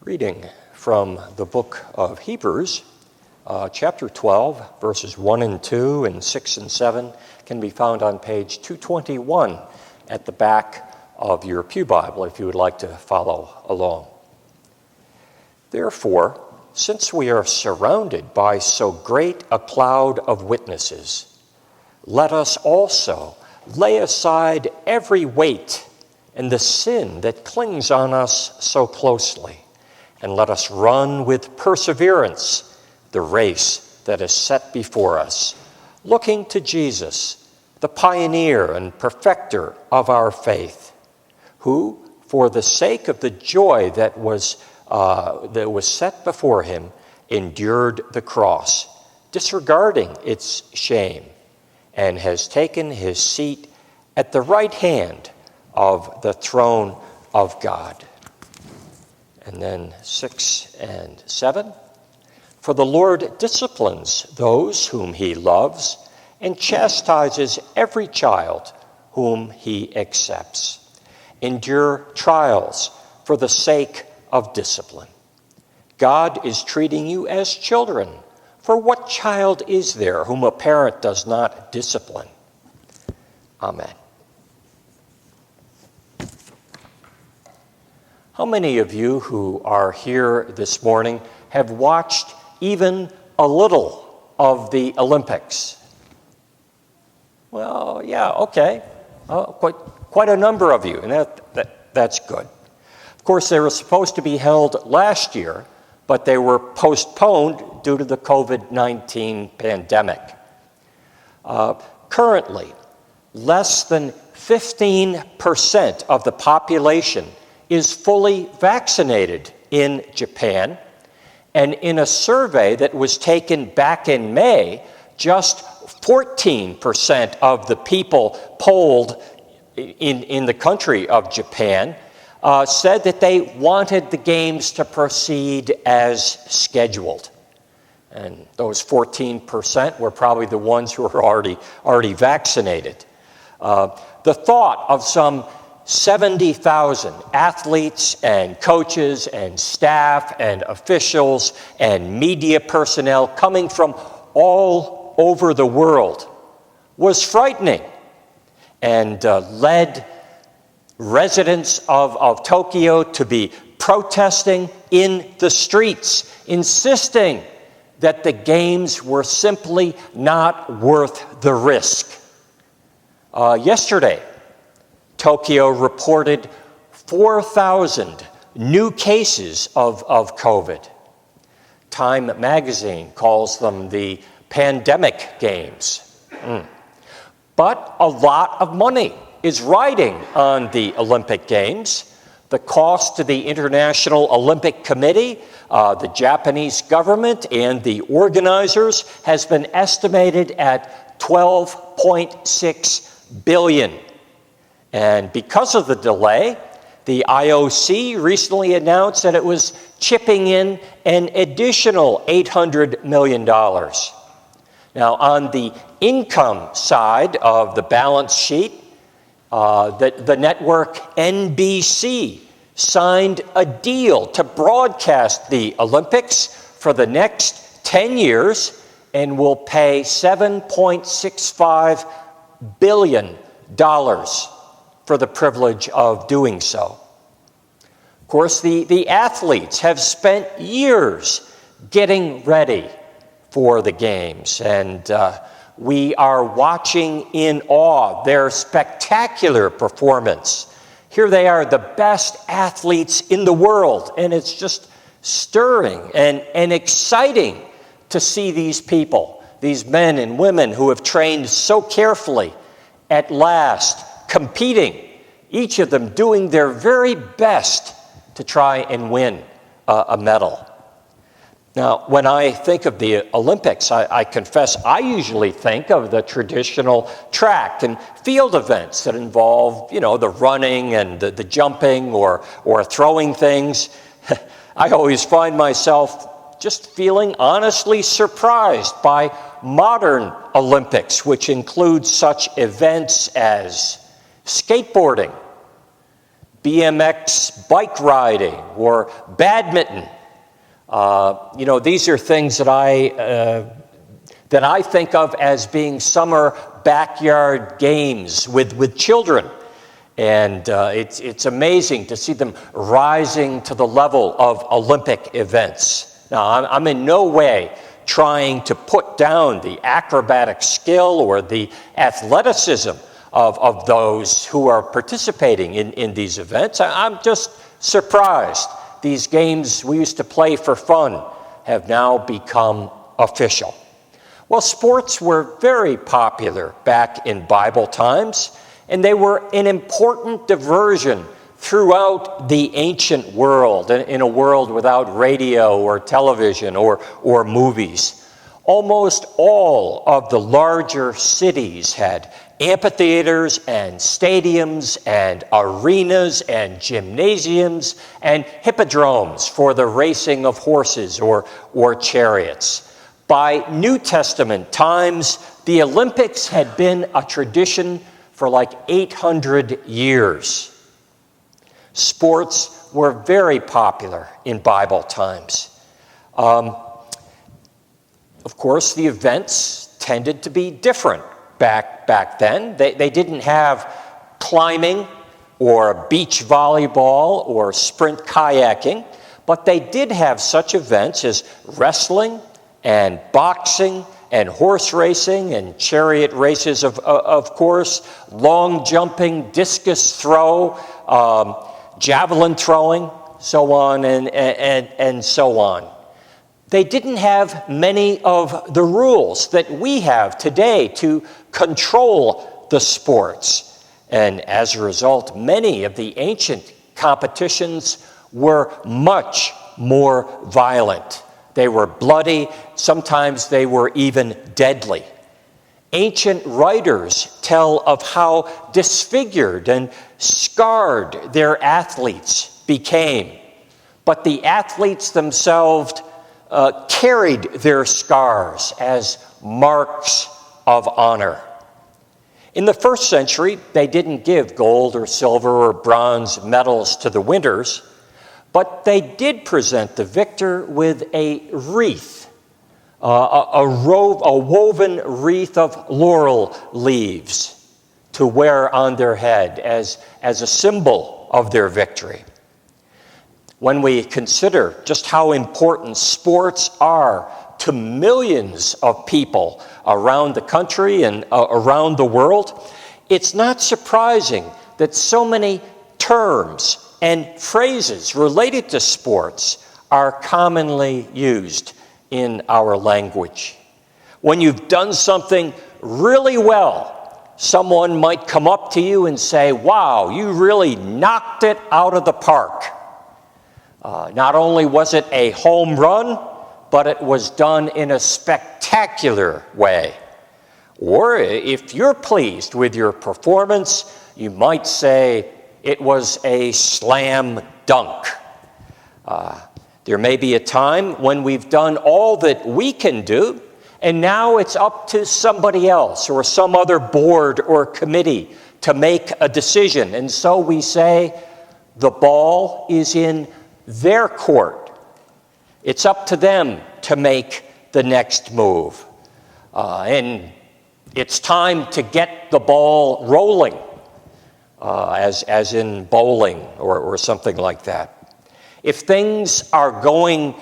Reading from the book of Hebrews, chapter 12, verses 1 and 2 and 6 and 7 can be found on page 221 at the back of your pew Bible if you would like to follow along. Therefore, since we are surrounded by so great a cloud of witnesses, let us also lay aside every weight and the sin that clings on us so closely, and let us run with perseverance the race that is set before us, looking to Jesus, the pioneer and perfecter of our faith, who, for the sake of the joy that was set before him, endured the cross, disregarding its shame, and has taken his seat at the right hand of the throne of God. And then 6 and 7. For the Lord disciplines those whom he loves and chastises every child whom he accepts. Endure trials for the sake of discipline. God is treating you as children. For what child is there whom a parent does not discipline? Amen. How many of you who are here this morning have watched even a little of the Olympics? Well, yeah, okay. Quite a number of you, and that's good. Of course, they were supposed to be held last year, but they were postponed due to the COVID-19 pandemic. Currently, less than 15% of the population is fully vaccinated in Japan, and in a survey that was taken back in May, just 14% of the people polled in the country of Japan said that they wanted the games to proceed as scheduled. And those 14% were probably the ones who were already vaccinated. The thought of some 70,000 athletes and coaches and staff and officials and media personnel coming from all over the world was frightening and led residents of Tokyo to be protesting in the streets, insisting that the games were simply not worth the risk. Yesterday, Tokyo reported 4,000 new cases of COVID. Time magazine calls them the pandemic games. But a lot of money is riding on the Olympic Games. The cost to the International Olympic Committee, the Japanese government, and the organizers has been estimated at $12.6 billion. And because of the delay, the IOC recently announced that it was chipping in an additional $800 million. Now, on the income side of the balance sheet, the network NBC signed a deal to broadcast the Olympics for the next 10 years and will pay $7.65 billion for the privilege of doing so. Of course, the athletes have spent years getting ready for the games, and we are watching in awe their spectacular performance. Here they are, the best athletes in the world, and it's just stirring and exciting to see these people, these men and women who have trained so carefully, at last competing, each of them doing their very best to try and win a medal. Now, when I think of the Olympics, I confess I usually think of the traditional track and field events that involve, the running and the jumping or throwing things. I always find myself just feeling honestly surprised by modern Olympics, which include such events as skateboarding, BMX bike riding, or badminton. These are things that I think of as being summer backyard games with children. And it's amazing to see them rising to the level of Olympic events. Now, I'm in no way trying to put down the acrobatic skill or the athleticism of those who are participating in these events. I'm just surprised. These games we used to play for fun have now become official. Well, sports were very popular back in Bible times, and they were an important diversion throughout the ancient world, in a world without radio or television or movies. Almost all of the larger cities had amphitheaters and stadiums and arenas and gymnasiums and hippodromes for the racing of horses or chariots. By New Testament times, the Olympics had been a tradition for like 800 years. Sports were very popular in Bible times. Of course, the events tended to be different back then. They didn't have climbing or beach volleyball or sprint kayaking, but they did have such events as wrestling and boxing and horse racing and chariot races, of course, long jumping, discus throw, javelin throwing, so on and so on. They didn't have many of the rules that we have today to control the sports. And as a result, many of the ancient competitions were much more violent. They were bloody, sometimes they were even deadly. Ancient writers tell of how disfigured and scarred their athletes became. But the athletes themselves carried their scars as marks of honor. In the first century, they didn't give gold or silver or bronze medals to the winners, but they did present the victor with a wreath, a woven wreath of laurel leaves to wear on their head as a symbol of their victory. When we consider just how important sports are to millions of people around the country and around the world, it's not surprising that so many terms and phrases related to sports are commonly used in our language. When you've done something really well, someone might come up to you and say, "Wow, you really knocked it out of the park." Not only was it a home run, but it was done in a spectacular way. Or if you're pleased with your performance, you might say it was a slam dunk. There may be a time when we've done all that we can do, and now it's up to somebody else or some other board or committee to make a decision. And so we say, the ball is in their court. It's up to them to make the next move. And it's time to get the ball rolling, as in bowling or something like that. If things are going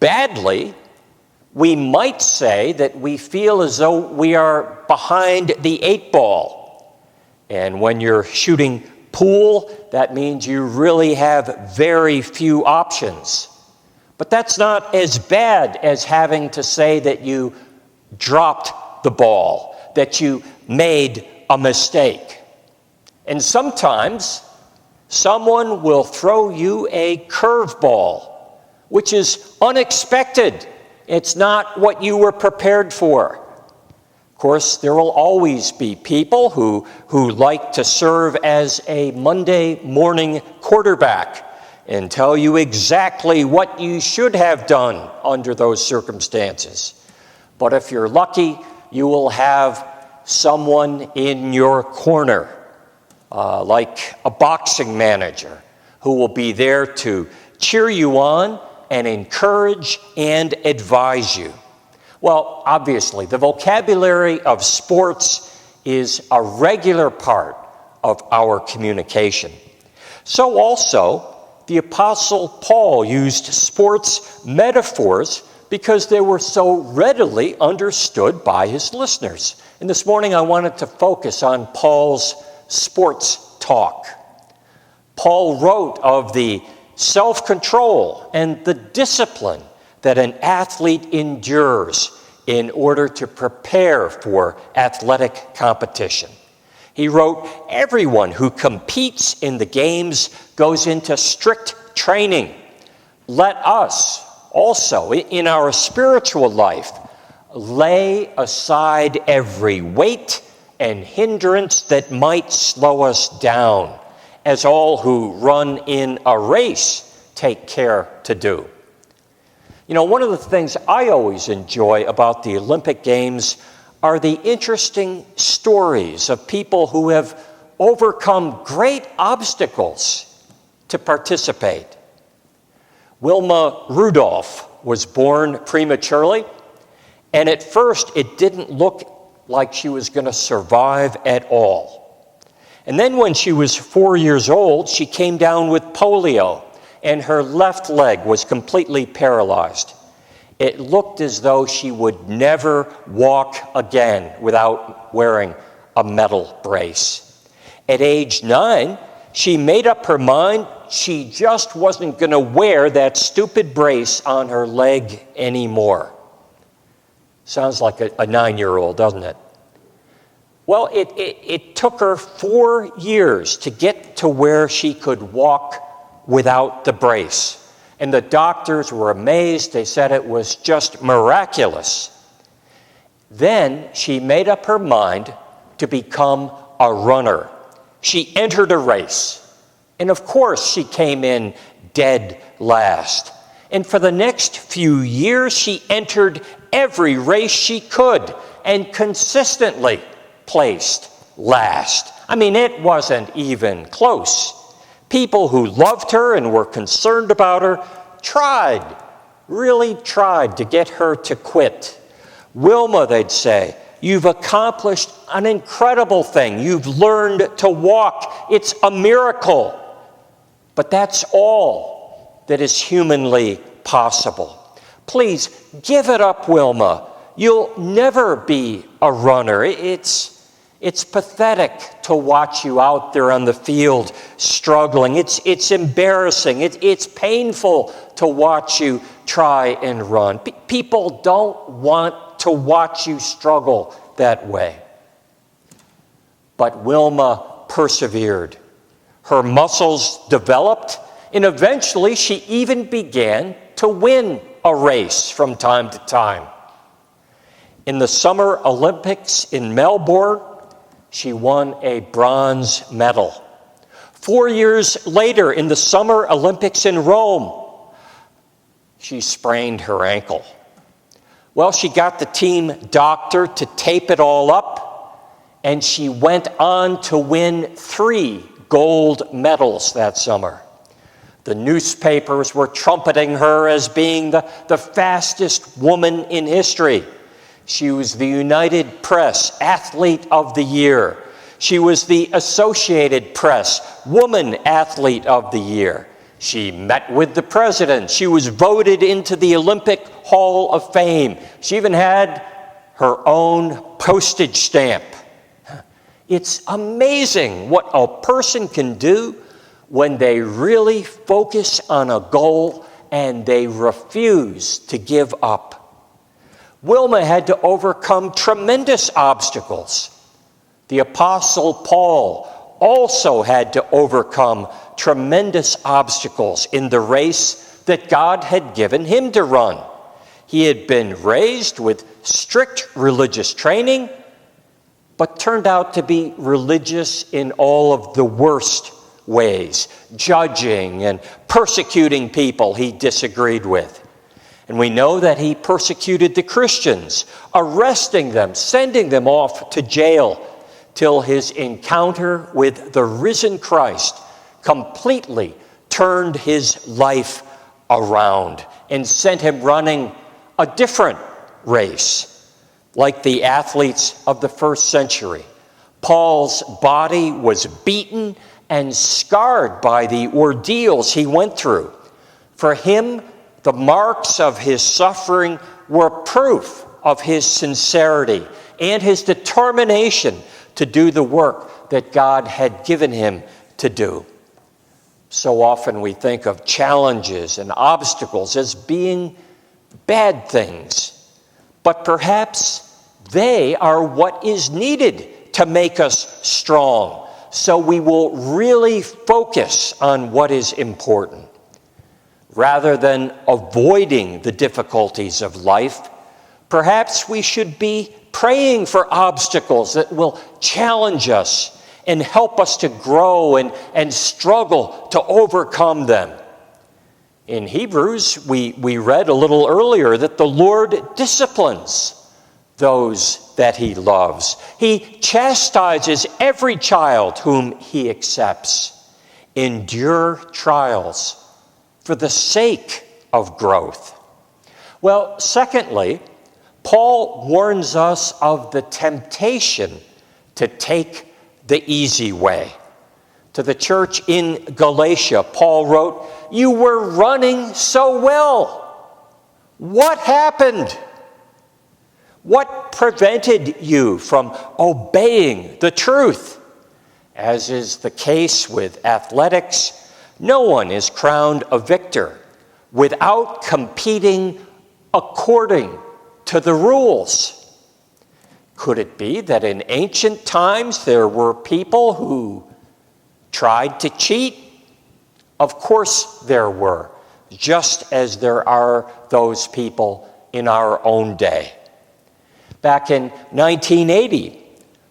badly, we might say that we feel as though we are behind the 8 ball. And when you're shooting pool, that means you really have very few options. But that's not as bad as having to say that you dropped the ball, that you made a mistake. And sometimes someone will throw you a curveball, which is unexpected. It's not what you were prepared for. Of course, there will always be people who like to serve as a Monday morning quarterback and tell you exactly what you should have done under those circumstances. But if you're lucky, you will have someone in your corner like a boxing manager who will be there to cheer you on and encourage and advise you. Well, obviously, the vocabulary of sports is a regular part of our communication. So also, the Apostle Paul used sports metaphors because they were so readily understood by his listeners. And this morning I wanted to focus on Paul's sports talk. Paul wrote of the self-control and the discipline that an athlete endures in order to prepare for athletic competition. He wrote, "Everyone who competes in the games goes into strict training. Let us also, in our spiritual life, lay aside every weight and hindrance that might slow us down, as all who run in a race take care to do." You know, one of the things I always enjoy about the Olympic Games are the interesting stories of people who have overcome great obstacles to participate. Wilma Rudolph was born prematurely, and at first it didn't look like she was going to survive at all. And then when she was 4 years old, she came down with polio, and her left leg was completely paralyzed. It looked as though she would never walk again without wearing a metal brace. At age 9, she made up her mind she just wasn't going to wear that stupid brace on her leg anymore. Sounds like a 9-year-old, doesn't it? Well, it took her 4 years to get to where she could walk without the brace. And the doctors were amazed. They said it was just miraculous. Then she made up her mind to become a runner. She entered a race. And of course, she came in dead last. And for the next few years, she entered every race she could and consistently placed last. I mean, it wasn't even close. People who loved her and were concerned about her really tried to get her to quit. "Wilma," they'd say, "you've accomplished an incredible thing. You've learned to walk. It's a miracle. But that's all that is humanly possible. Please give it up, Wilma. You'll never be a runner. It's pathetic to watch you out there on the field struggling. It's embarrassing. It's painful to watch you try and run. People don't want to watch you struggle that way." But Wilma persevered. Her muscles developed, and eventually she even began to win a race from time to time. In the Summer Olympics in Melbourne, she won a bronze medal. 4 years later, in the Summer Olympics in Rome, she sprained her ankle. Well, she got the team doctor to tape it all up, and she went on to win 3 gold medals that summer. The newspapers were trumpeting her as being the fastest woman in history. She was the United Press Athlete of the Year. She was the Associated Press Woman Athlete of the Year. She met with the president. She was voted into the Olympic Hall of Fame. She even had her own postage stamp. It's amazing what a person can do when they really focus on a goal and they refuse to give up. Wilma had to overcome tremendous obstacles. The Apostle Paul also had to overcome tremendous obstacles in the race that God had given him to run. He had been raised with strict religious training, but turned out to be religious in all of the worst ways, judging and persecuting people he disagreed with. And we know that he persecuted the Christians, arresting them, sending them off to jail, till his encounter with the risen Christ completely turned his life around and sent him running a different race. Like the athletes of the first century, Paul's body was beaten and scarred by the ordeals he went through. For him, the marks of his suffering were proof of his sincerity and his determination to do the work that God had given him to do. So often we think of challenges and obstacles as being bad things, but perhaps they are what is needed to make us strong, so we will really focus on what is important. Rather than avoiding the difficulties of life, perhaps we should be praying for obstacles that will challenge us and help us to grow and struggle to overcome them. In Hebrews, we read a little earlier that the Lord disciplines those that he loves. He chastises every child whom he accepts. Endure trials for the sake of growth. Well, secondly, Paul warns us of the temptation to take the easy way. To the church in Galatia, Paul wrote, "You were running so well. What happened? What prevented you from obeying the truth?" As is the case with athletics, no one is crowned a victor without competing according to the rules. Could it be that in ancient times there were people who tried to cheat? Of course there were, just as there are those people in our own day. Back in 1980,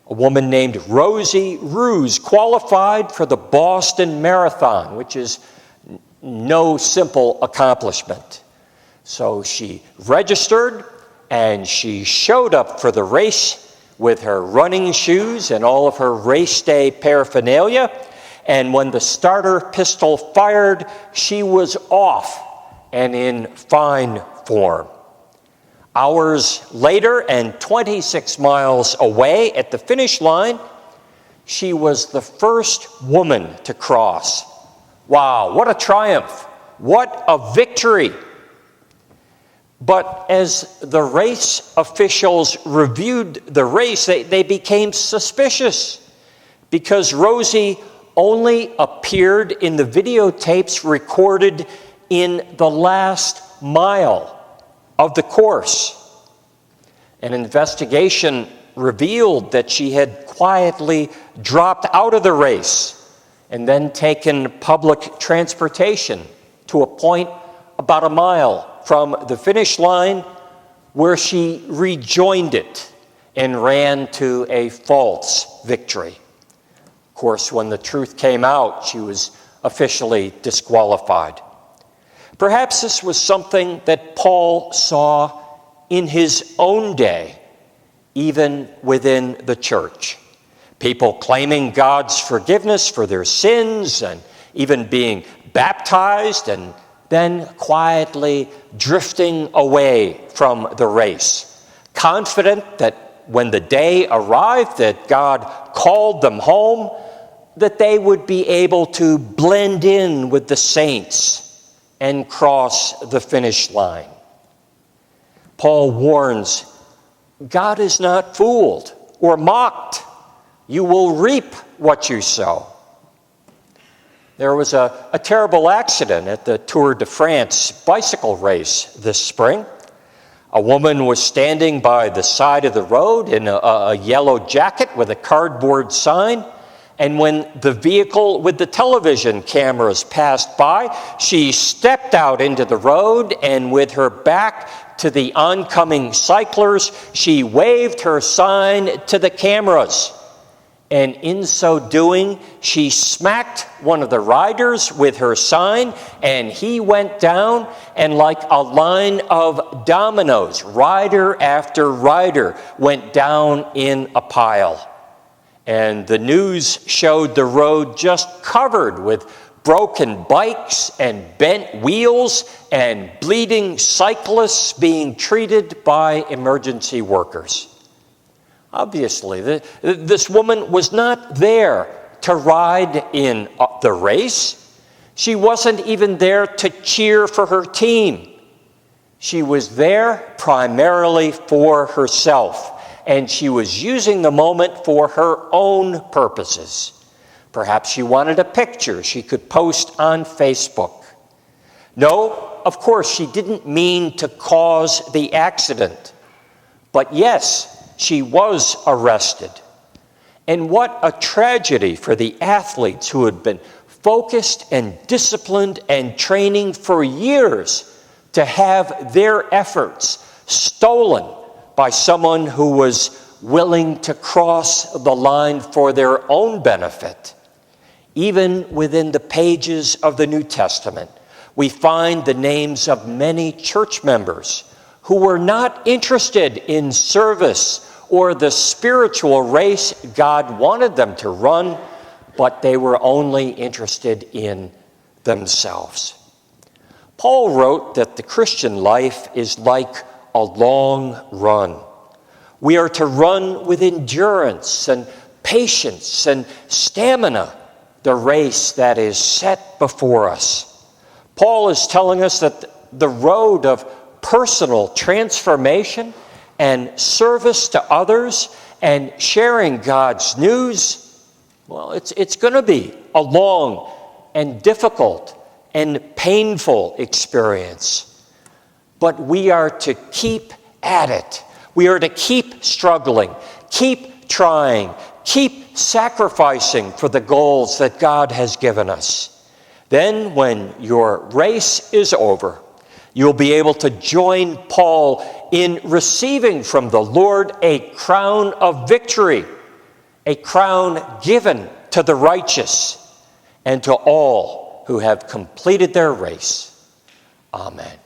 a woman named Rosie Ruse qualified for the Boston Marathon, which is no simple accomplishment. So she registered and she showed up for the race with her running shoes and all of her race day paraphernalia. And when the starter pistol fired, she was off and in fine form. Hours later, and 26 miles away at the finish line, she was the first woman to cross. Wow, what a triumph! What a victory! But as the race officials reviewed the race, they became suspicious because Rosie only appeared in the videotapes recorded in the last mile of the course. An investigation revealed that she had quietly dropped out of the race and then taken public transportation to a point about a mile from the finish line, where she rejoined it and ran to a false victory. Of course, when the truth came out, she was officially disqualified. Perhaps this was something that Paul saw in his own day, even within the church. People claiming God's forgiveness for their sins and even being baptized and then quietly drifting away from the race, confident that when the day arrived that God called them home, that they would be able to blend in with the saints and cross the finish line. Paul warns, God is not fooled or mocked. You will reap what you sow. There was a terrible accident at the Tour de France bicycle race this spring. A woman was standing by the side of the road in a yellow jacket with a cardboard sign, and when the vehicle with the television cameras passed by, she stepped out into the road, and with her back to the oncoming cyclers, she waved her sign to the cameras. And in so doing, she smacked one of the riders with her sign, and he went down, and like a line of dominoes, rider after rider went down in a pile. And the news showed the road just covered with broken bikes and bent wheels and bleeding cyclists being treated by emergency workers. Obviously, this woman was not there to ride in the race. She wasn't even there to cheer for her team. She was there primarily for herself, and she was using the moment for her own purposes. Perhaps she wanted a picture she could post on Facebook. No, of course, she didn't mean to cause the accident. But yes, she was arrested. And what a tragedy for the athletes who had been focused and disciplined and training for years to have their efforts stolen by someone who was willing to cross the line for their own benefit. Even within the pages of the New Testament, we find the names of many church members who were not interested in service or the spiritual race God wanted them to run, but they were only interested in themselves. Paul wrote that the Christian life is like a long run. We are to run with endurance and patience and stamina the race that is set before us. Paul is telling us that the road of personal transformation and service to others and sharing God's news, well, it's going to be a long and difficult and painful experience. But we are to keep at it. We are to keep struggling, keep trying, keep sacrificing for the goals that God has given us. Then when your race is over, you'll be able to join Paul in receiving from the Lord a crown of victory, a crown given to the righteous and to all who have completed their race. Amen.